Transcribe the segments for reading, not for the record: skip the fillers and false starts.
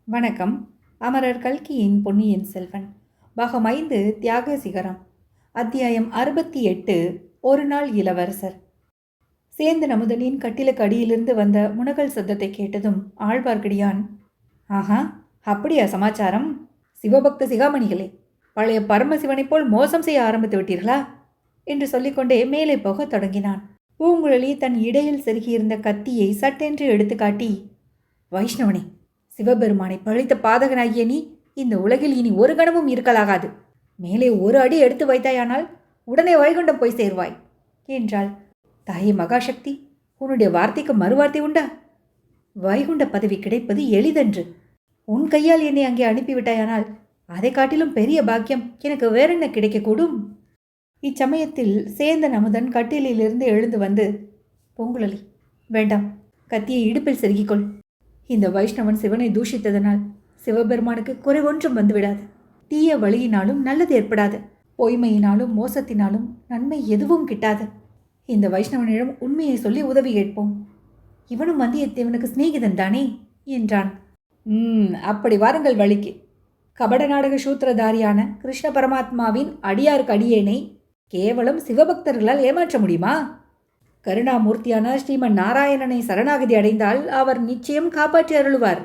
வணக்கம். அமரர் கல்கியின் பொன்னியின் செல்வன் பாகம் 5 தியாக சிகரம் அத்தியாயம் 68 ஒரு நாள் இளவரசர். சேந்தன் அமுதனின் கட்டிலுக்கு அடியிலிருந்து வந்த முனகல் சத்தத்தை கேட்டதும் ஆழ்வார்க்கடியான், ஆஹா, அப்படியா சமாச்சாரம்? சிவபக்த சிகாமணிகளே, பழைய பரமசிவனைப் போல் மோசம் செய்ய ஆரம்பித்து விட்டீர்களா என்று சொல்லிக்கொண்டே மேலே போகத் தொடங்கினான். பூங்குழலி தன் இடையில் செருகியிருந்த கத்தியை சட்டென்று எடுத்து காட்டி, வைஷ்ணவனே, சிவபெருமானை பழித்த பாதகனாகிய நீ இந்த உலகில் இனி ஒரு கணமும் இருக்கலாகாது. மேலே ஒரு அடி எடுத்து வைத்தாயானால் உடனே வைகுண்டம் போய் சேர்வாய் என்றாள். தாயே மகாசக்தி, உன்னுடைய வார்த்தைக்கு மறுவார்த்தை உண்டா? வைகுண்ட பதவி கிடைப்பது எளிதன்று. உன் கையால் என்னை அங்கே அனுப்பிவிட்டாயானால் அதை காட்டிலும் பெரிய பாக்கியம் எனக்கு வேறென்ன கிடைக்கக்கூடும்? இச்சமயத்தில் சேந்தன் அமுதன் கட்டிலிலிருந்து எழுந்து வந்து, பூங்குழலி, வேண்டாம், கத்தியை இடுப்பில் செருகிக்கொள். இந்த வைஷ்ணவன் சிவனை தூஷித்ததனால் சிவபெருமானுக்கு குறைவொன்றும் வந்துவிடாது. தீய வழியினாலும் நல்லது ஏற்படாது. பொய்மையினாலும் மோசத்தினாலும் நன்மை எதுவும் கிட்டாது. இந்த வைஷ்ணவனிடம் உண்மையை சொல்லி உதவி கேட்போம். இவனும் வந்தியத்தேவனுக்கு சிநேகிதன் தானே என்றான். அப்படி வாருங்கள் வழிக்கு. கபட நாடக சூத்திரதாரியான கிருஷ்ண பரமாத்மாவின் அடியாருக்கு அடியேனை கேவலம் சிவபக்தர்களால் ஏமாற்ற முடியுமா? கருணாமூர்த்தியான ஸ்ரீமன் நாராயணனை சரணாகதி அடைந்தால் அவர் நிச்சயம் காப்பாற்றி அருளுவார்.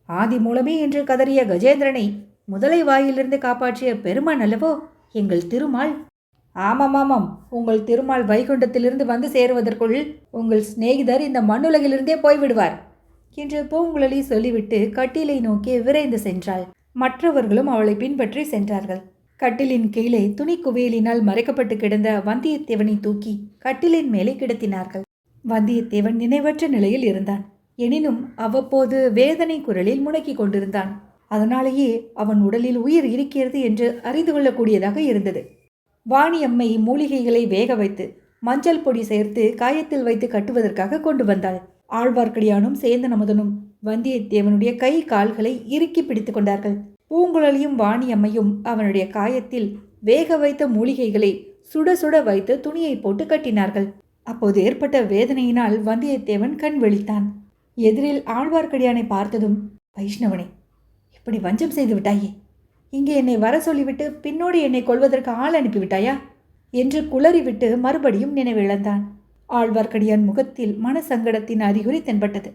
ஆதி மூலமே என்று கதறிய கஜேந்திரனை முதலை வாயிலிருந்து காப்பாற்றிய பெருமான் அல்லவோ எங்கள் திருமால். ஆமாம், உங்கள் திருமால் வைகுண்டத்திலிருந்து வந்து சேருவதற்குள் உங்கள் சிநேகிதர் இந்த மண்ணுலகிலிருந்தே போய்விடுவார் என்று பூங்குழலி சொல்லிவிட்டு கட்டிலை நோக்கி விரைந்து சென்றாள். மற்றவர்களும் அவளை பின்பற்றி சென்றார்கள். கட்டிலின் கீழே துணி குவியலினால் மறைக்கப்பட்டு கிடந்த வந்தியத்தேவனை தூக்கி கட்டிலின் மேலே கிடத்தினார்கள். வந்தியத்தேவன் நினைவற்ற நிலையில் இருந்தான். எனினும் அவ்வப்போது வேதனை குரலில் முணக்கிக் கொண்டிருந்தான். அதனாலேயே அவன் உடலில் உயிர் இருக்கிறது என்று அறிந்து கொள்ளக்கூடியதாக இருந்தது. வாணியம்மை மூலிகைகளை வேக வைத்து மஞ்சள் பொடி சேர்த்து காயத்தில் வைத்து கட்டுவதற்காக கொண்டு வந்தாள். ஆழ்வார்க்கடியானும் சேந்தன் அமுதனும் வந்தியத்தேவனுடைய கை கால்களை இறுக்கி பிடித்து கொண்டார்கள். பூங்குழலியும் வாணியம்மையும் அவனுடைய காயத்தில் வேக வைத்த மூலிகைகளை சுட சுட வைத்து துணியை போட்டு கட்டினார்கள். அப்போது ஏற்பட்ட வேதனையினால் வந்தியத்தேவன் கண் விழித்தான். எதிரில் ஆழ்வார்க்கடியானை பார்த்ததும், வைஷ்ணவனே, இப்படி வஞ்சம் செய்து விட்டாயே! இங்கே என்னை வர சொல்லிவிட்டு பின்னோடு என்னை கொல்வதற்கு ஆள் அனுப்பிவிட்டாயா என்று குளறிவிட்டு மறுபடியும் நினைவிழந்தான். ஆழ்வார்க்கடியான் முகத்தில் மனசங்கடத்தின் அறிகுறி தென்பட்டது.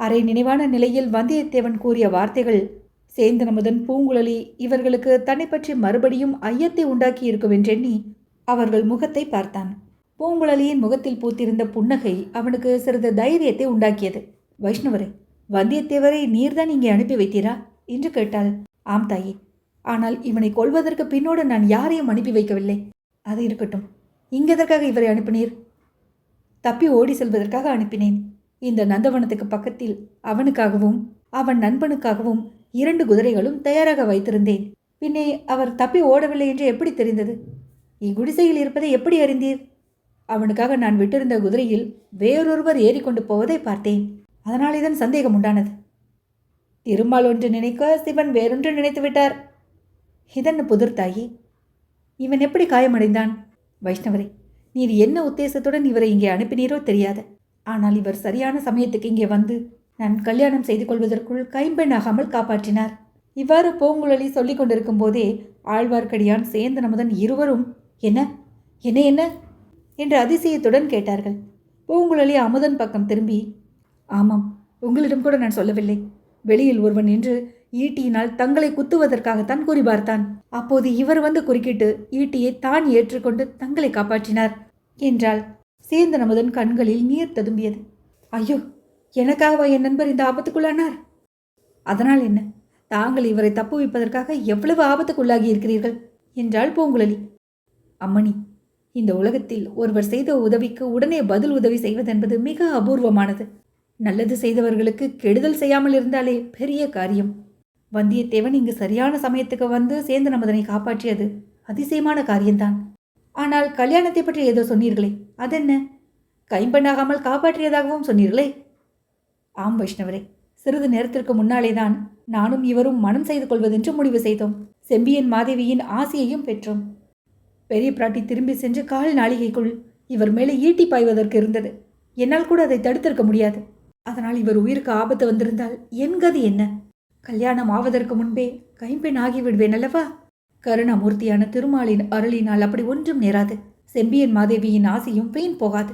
அரை நினைவான நிலையில் வந்தியத்தேவன் கூறிய வார்த்தைகள் சேந்தன் அமுதன், பூங்குழலி இவர்களுக்கு தன்னை பற்றி மறுபடியும் ஐயத்தை உண்டாக்கி இருக்கும் என்றெண்ணி அவர்கள் முகத்தை பார்த்தான். பூங்குழலியின் முகத்தில் பூத்திருந்த புன்னகை அவனுக்கு சிறிது தைரியத்தை உண்டாக்கியது. வைஷ்ணவரே, வந்தியத்தேவரை நீர்தான் இங்கே அனுப்பி வைத்தீரா என்று கேட்டாள். ஆம் தாயே, ஆனால் இவனை கொல்வதற்கு பின்னோடு நான் யாரையும் அனுப்பி வைக்கவில்லை. அது இருக்கட்டும், இங்கெதற்காக இவரை அனுப்பினீர்? தப்பி ஓடி செல்வதற்காக அனுப்பினேன். இந்த நந்தவனத்துக்கு பக்கத்தில் அவனுக்காகவும் அவன் நண்பனுக்காகவும் 2 குதிரைகளும் தயாராக வைத்திருந்தேன். பின்னே அவர் தப்பி ஓடவில்லை என்று எப்படி தெரிந்தது? இக்குடிசையில் இருப்பதை எப்படி அறிந்தீர்? அவனுக்காக நான் விட்டிருந்த குதிரையில் வேறொருவர் ஏறிக்கொண்டு போவதை பார்த்தேன். அதனாலேதான் சந்தேகம் உண்டானது. திருமால் ஒன்று நினைக்க சிவன் வேறொன்று நினைத்து விட்டார். இதென்ன புதிர்த்தாயி? இவன் எப்படி காயமடைந்தான்? வைஷ்ணவரே, நீர் என்ன உத்தேசத்துடன் இவரை இங்கே அனுப்பினீரோ தெரியாது. ஆனால் இவர் சரியான சமயத்துக்கு இங்கே வந்து நான் கல்யாணம் செய்து கொள்வதற்குள் கைம்பெண் ஆகாமல் காப்பாற்றினார். இவ்வாறு பூங்குழலி சொல்லிக் கொண்டிருக்கும் போதே ஆழ்வார்க்கடியான், சேந்தன் அமுதன் இருவரும் என்ன என்ன என்ன என்று அதிசயத்துடன் கேட்டார்கள். பூங்குழலி அமுதன் பக்கம் திரும்பி, ஆமாம், உங்களிடம் கூட நான் சொல்லவில்லை. வெளியில் ஒருவன் நின்று ஈட்டியினால் தங்களை குத்துவதற்காகத்தான் கூறி பார்த்தான். அப்போது இவர் வந்து குறுக்கிட்டு ஈட்டியை தான் ஏற்றுக்கொண்டு தங்களை காப்பாற்றினார் என்றாள். சேந்தன் அமுதன் கண்களில் நீர் ததும்பியது. ஐயோ, எனக்காகவா என் நண்பர் இந்த ஆபத்துக்குள்ளானார்? அதனால் என்ன, தாங்கள் இவரை தப்பு வைப்பதற்காக எவ்வளவு ஆபத்துக்குள்ளாகி இருக்கிறீர்கள் என்றாள் பூங்குழலி. அம்மணி, இந்த உலகத்தில் ஒருவர் செய்த உதவிக்கு உடனே பதில் உதவி செய்வதென்பது மிக அபூர்வமானது. நல்லது செய்தவர்களுக்கு கெடுதல் செய்யாமல் இருந்தாலே பெரிய காரியம். வந்தியத்தேவன் இங்கு சரியான சமயத்துக்கு வந்து சேந்தன் அமுதனை காப்பாற்றியது அதிசயமான காரியம்தான். ஆனால் கல்யாணத்தை பற்றி ஏதோ சொன்னீர்களே, அதென்ன? கைம்பெண்ணாகாமல் காப்பாற்றியதாகவும் சொன்னீர்களே. ஆம் வைஷ்ணவரே, சிறிது நேரத்திற்கு முன்னாலேதான் நானும் இவரும் மனம் செய்து கொள்வதென்று முடிவு செய்தோம். செம்பியன் மாதேவியின் ஆசையையும் பெற்றோம். பெரிய பிராட்டி திரும்பி சென்று கால் நாளிகைக்குள் இவர் மேலே ஈட்டி பாய்வதற்கு இருந்தது. என்னால் கூட அதை தடுத்திருக்க முடியாது. அதனால் இவர் உயிருக்கு ஆபத்து வந்திருந்தால் என் கதி என்ன? கல்யாணம் ஆவதற்கு முன்பே கைம்பெண் ஆகிவிடுவேன் அல்லவா? கருணாமூர்த்தியான திருமாலின் அருளினால் அப்படி ஒன்றும் நேராது. செம்பியன் மாதேவியின் ஆசையும் வீண் போகாது.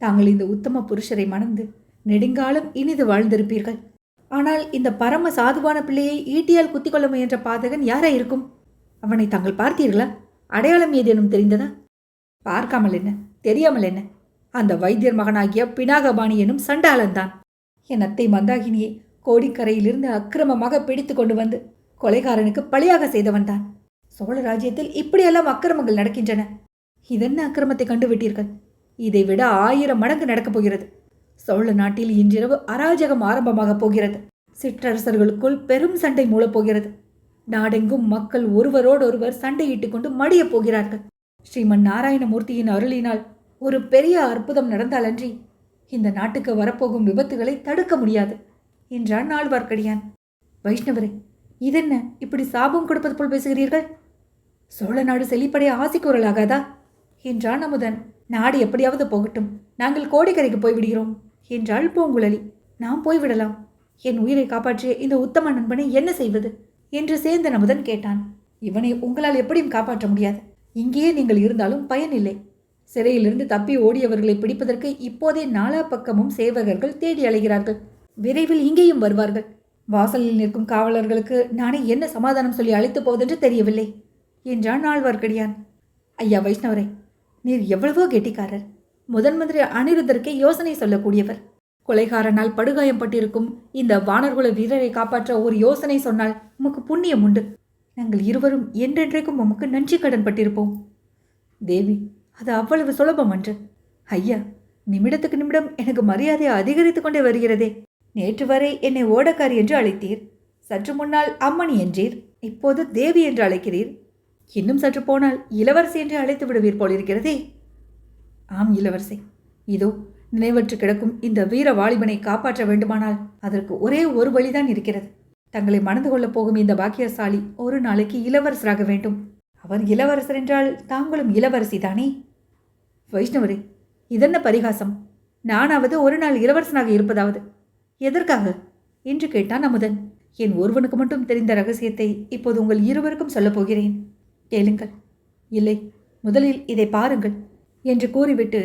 தாங்கள் இந்த உத்தம புருஷரை மணந்து நெடுங்காலம் இனிது வாழ்ந்திருப்பீர்கள். ஆனால் இந்த பரம சாதுவான பிள்ளையை ஈட்டியால் குத்திக் கொள்ள முயன்ற பாதகன் யாரா இருக்கும்? அவனை தாங்கள் பார்த்தீர்களா? அடையாளம் ஏதேனும் தெரிந்ததா? பார்க்காமல் என்ன, தெரியாமல் என்ன, அந்த வைத்தியர் மகனாகிய பினாகபாணி எனும் சண்டாளன்தான். என் அத்தை மந்தாகினியை கோடிக்கரையிலிருந்து அக்கிரமமாக பிடித்து கொண்டு வந்து கொலைகாரனுக்கு பலியாக செய்தவன்தான். சோழ ராஜ்யத்தில் இப்படியெல்லாம் அக்கிரமங்கள் நடக்கின்றன. இதென்ன அக்கிரமத்தை கண்டுவிட்டீர்கள்? இதைவிட 1000 மடங்கு நடக்கப் போகிறது. சோழ நாட்டில் இன்றிரவு அராஜகம் ஆரம்பமாகப் போகிறது. சிற்றரசர்களுக்குள் பெரும் சண்டை மூளப்போகிறது. நாடெங்கும் மக்கள் ஒருவரோடொருவர் சண்டையிட்டுக் கொண்டு மடியப் போகிறார்கள். ஸ்ரீமன் நாராயணமூர்த்தியின் அருளினால் ஒரு பெரிய அற்புதம் நடந்தாலன்றி இந்த நாட்டுக்கு வரப்போகும் விபத்துகளை தடுக்க முடியாது என்றான் ஆழ்வார்க்கடியான். வைஷ்ணவரே, இதென்ன இப்படி சாபம் கொடுப்பது போல் பேசுகிறீர்கள்? சோழ நாடு செழிப்படைய ஆசைக்குரலாகாதா என்றான் அமுதன். நாடு எப்படியாவது போகட்டும், நாங்கள் கோடிக்கரைக்கு போய்விடுகிறோம் என்றாள் பூங்குழலி. நாம் போய்விடலாம். என் உயிரை காப்பாற்றிய இந்த உத்தம நண்பனை என்ன செய்வது என்று சேந்தன் அமுதன் கேட்டான். இவனை உங்களால் எப்படியும் காப்பாற்ற முடியாது. இங்கேயே நீங்கள் இருந்தாலும் பயனில்லை. சிறையிலிருந்து தப்பி ஓடியவர்களை பிடிப்பதற்கு இப்போதே நாலா பக்கமும் சேவகர்கள் தேடி அலைகிறார்கள். விரைவில் இங்கேயும் வருவார்கள். வாசலில் நிற்கும் காவலர்களுக்கு நானே என்ன சமாதானம் சொல்லி அழைத்து போவதென்று தெரியவில்லை என்றான் ஆழ்வார்க்கடியான். ஐயா வைஷ்ணவரே, நீர் எவ்வளவோ கெட்டிக்காரர். முதன் மந்திரி அனிருத்தருக்கே யோசனை சொல்லக்கூடியவர். கொலைகாரனால் படுகாயம் பட்டிருக்கும் இந்த வானர்குல வீரரை காப்பாற்ற ஒரு யோசனை சொன்னால் உமக்கு புண்ணியம் உண்டு. நாங்கள் இருவரும் என்றென்றைக்கும் உமக்கு நன்றி கடன் பட்டிருப்போம். தேவி, அது அவ்வளவு சுலபம் அன்று. ஐயா, நிமிடத்துக்கு நிமிடம் எனக்கு மரியாதை அதிகரித்து கொண்டே வருகிறதே. நேற்று வரை என்னை ஓடக்காரி என்று அழைத்தீர். சற்று முன்னால் அம்மணி என்றீர். இப்போது தேவி என்று அழைக்கிறீர். இன்னும் சற்று போனால் இளவரசி என்று அழைத்து விடுவீர் போலிருக்கிறதே. ஆம் இளவரசி, இதோ நினைவற்று கிடக்கும் இந்த வீர வாலிபனை காப்பாற்ற வேண்டுமானால் அதற்கு ஒரே ஒரு வழிதான் இருக்கிறது. தங்களை மணந்து கொள்ளப் போகும் இந்த பாக்கியசாலி ஒரு நாளைக்கு இளவரசராக வேண்டும். அவர் இளவரசர் என்றால் தாங்களும் இளவரசி தானே? வைஷ்ணவரே, இதென்ன பரிகாசம்? நானாவது ஒரு நாள் இளவரசனாக இருப்பதாவது எதற்காக என்று கேட்டான் அமுதன். என் ஒருவனுக்கு மட்டும் தெரிந்த ரகசியத்தை இப்போது உங்கள் இருவருக்கும் சொல்லப் போகிறேன். கேளுங்கள். இல்லை, முதலில் இதை பாருங்கள் என்று கூறிவிட்டு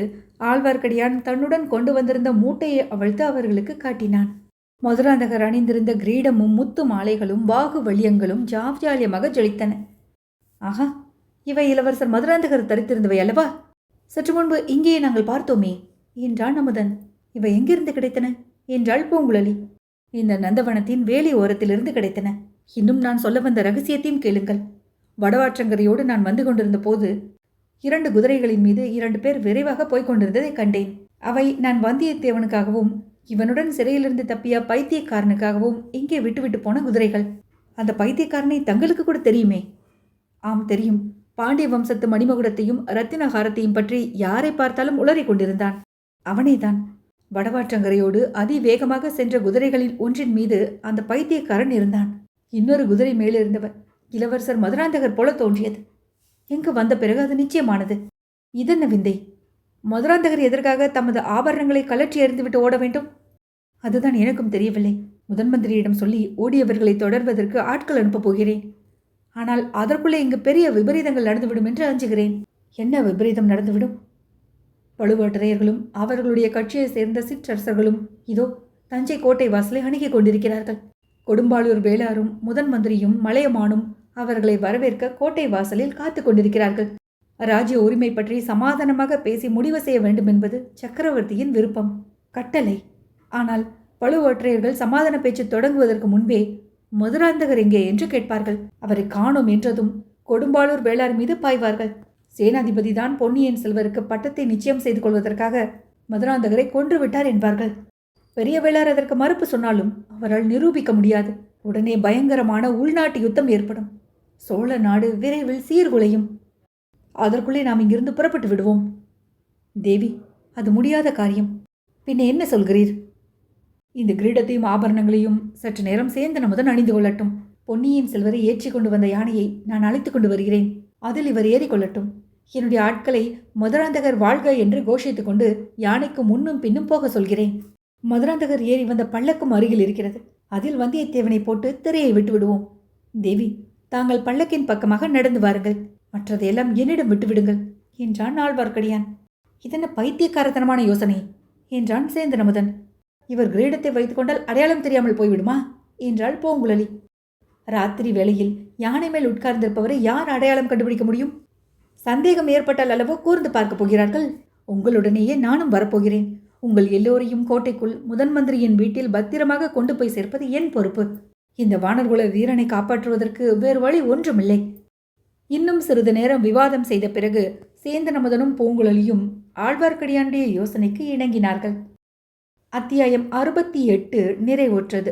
ஆழ்வார்க்கடியான் தன்னுடன் கொண்டு வந்திருந்த மூட்டையை அவிழ்த்து அவர்களுக்கு காட்டினான். மதுராந்தகர் அணிந்திருந்த கிரீடமும் முத்து மாலைகளும் வாகு வளியங்களும் ஜாவியாலியமாக ஜொலித்தன. ஆஹா, இவை இளவரசர் மதுராந்தகர் தரித்திருந்தவை அல்லவா? சற்று முன்பு இங்கேயே நாங்கள் பார்த்தோமே என்றான் அமுதன். இவை எங்கிருந்து கிடைத்தன என்றாள் பூங்குழலி. இந்த நந்தவனத்தின் வேலி ஓரத்திலிருந்து கிடைத்தன. இன்னும் நான் சொல்ல வந்த ரகசியத்தையும் கேளுங்கள். வடவாற்றங்கரையோடு நான் வந்து கொண்டிருந்த போது 2 குதிரைகளின் மீது 2 பேர் விரைவாக போய்க் கொண்டிருந்ததை கண்டேன். அவை நான் வந்தியத்தேவனுக்காகவும் இவனுடன் சிறையிலிருந்து தப்பிய பைத்தியக்காரனுக்காகவும் இங்கே விட்டுவிட்டு போன குதிரைகள். அந்த பைத்தியக்காரனை தங்களுக்கு கூட தெரியுமே? ஆம், தெரியும். பாண்டிய வம்சத்து மணிமகுடத்தையும் இரத்தினஹாரத்தையும் பற்றி யாரை பார்த்தாலும் உளறி கொண்டிருந்தான். அவனேதான். வடவாற்றங்கரையோடு அதிவேகமாக சென்ற குதிரைகளில் ஒன்றின் மீது அந்த பைத்தியக்காரன் இருந்தான். இன்னொரு குதிரை மேலிருந்தவர் இளவரசர் மதுராந்தகர் போல தோன்றியது. எங்கு வந்த பிறகு அது நிச்சயமானது. இதென்ன விந்தை? மதுராந்தகர் எதற்காக தமது ஆபரணங்களை கலற்றி எறிந்துவிட்டு ஓட வேண்டும்? அதுதான் எனக்கும் தெரியவில்லை. முதன் மந்திரியிடம் சொல்லி ஓடியவர்களை தொடர்வதற்கு ஆட்கள் அனுப்பப் போகிறேன். ஆனால் அதற்குள்ளே இங்கு பெரிய விபரீதங்கள் நடந்துவிடும் என்று அஞ்சுகிறேன். என்ன விபரீதம் நடந்துவிடும்? பழுவேட்டரையர்களும் அவர்களுடைய கட்சியை சேர்ந்த சிற்றரசர்களும் இதோ தஞ்சை கோட்டை வாசலை அணுகி கொண்டிருக்கிறார்கள். கொடும்பாளூர் வேளாரும் முதன் மந்திரியும் மலையமானும் அவர்களை வரவேற்க கோட்டை வாசலில் காத்து கொண்டிருக்கிறார்கள். ராஜ்ய உரிமை பற்றி சமாதானமாக பேசி முடிவு செய்ய வேண்டும் என்பது சக்கரவர்த்தியின் விருப்பம், கட்டளை. ஆனால் பழுவேட்டரையர்கள் சமாதான பேச்சு தொடங்குவதற்கு முன்பே மதுராந்தகர் எங்கே என்று கேட்பார்கள். அவரை காணோம் என்றதும் கொடும்பாளூர் வேளார் மீது பாய்வார்கள். சேனாதிபதி தான் பொன்னியின் செல்வருக்கு பட்டத்தை நிச்சயம் செய்து கொள்வதற்காக மதுராந்தகரை கொன்று விட்டார் என்பார்கள். பெரிய வேளார் அதற்கு மறுப்பு சொன்னாலும் அவரால் நிரூபிக்க முடியாது. உடனே பயங்கரமான உள்நாட்டு யுத்தம் ஏற்படும். சோழ நாடு விரைவில் சீர்குலையும். அதற்குள்ளே நாம் இங்கிருந்து புறப்பட்டு விடுவோம். தேவி, அது முடியாத காரியம். பின்ன என்ன சொல்கிறீர்? இந்த கிரீடத்தையும் ஆபரணங்களையும் சற்று நேரம் சேந்தன் அமுதன் அணிந்து கொள்ளட்டும். பொன்னியின் செல்வரை ஏற்றி கொண்டு வந்த யானையை நான் அழைத்து கொண்டு வருகிறேன். அதில் இவர் ஏறிக்கொள்ளட்டும். என்னுடைய ஆட்களை மதுராந்தகர் வாழ்க என்று கோஷித்துக் கொண்டு யானைக்கு முன்னும் பின்னும் போக சொல்கிறேன். மதுராந்தகர் ஏறி வந்த பல்லக்கும் அருகில் இருக்கிறது. அதில் வந்தியத்தேவனை போட்டு திரையை விட்டு விடுவோம். தேவி, தாங்கள் பல்லக்கின் பக்கமாக நடந்து வாருங்கள். மற்றதையெல்லாம் என்னிடம் விட்டுவிடுங்கள் என்றான் ஆழ்வார்க்கடியான். இதென்ன பைத்தியக்காரத்தனமான யோசனை என்றான் சேந்தன் அமுதன். இவர் கிரீடத்தை வைத்துக்கொண்டால் அடையாளம் தெரியாமல் போய்விடுமா என்றாள் பூங்குழலி. ராத்திரி வேளையில் யானை மேல் உட்கார்ந்திருப்பவரை யார் அடையாளம் கண்டுபிடிக்க முடியும்? சந்தேகம் ஏற்பட்டால் அளவோ கூர்ந்து பார்க்கப் போகிறார்கள். உங்களுடனேயே நானும் வரப்போகிறேன். உங்கள் எல்லோரையும் கோட்டைக்குள் முதன் மந்திரியின் வீட்டில் பத்திரமாக கொண்டு போய் சேர்ப்பது என் பொறுப்பு. இந்த வானர்குல வீரனை காப்பாற்றுவதற்கு வேறு வழி ஒன்றுமில்லை. இன்னும் சிறிது நேரம் விவாதம் செய்த பிறகு சேந்தன் அமுதனும் பூங்குழலியும் ஆழ்வார்க்கடியானுடைய யோசனைக்கு இணங்கினார்கள். அத்தியாயம் 68 நிறைவுற்றது.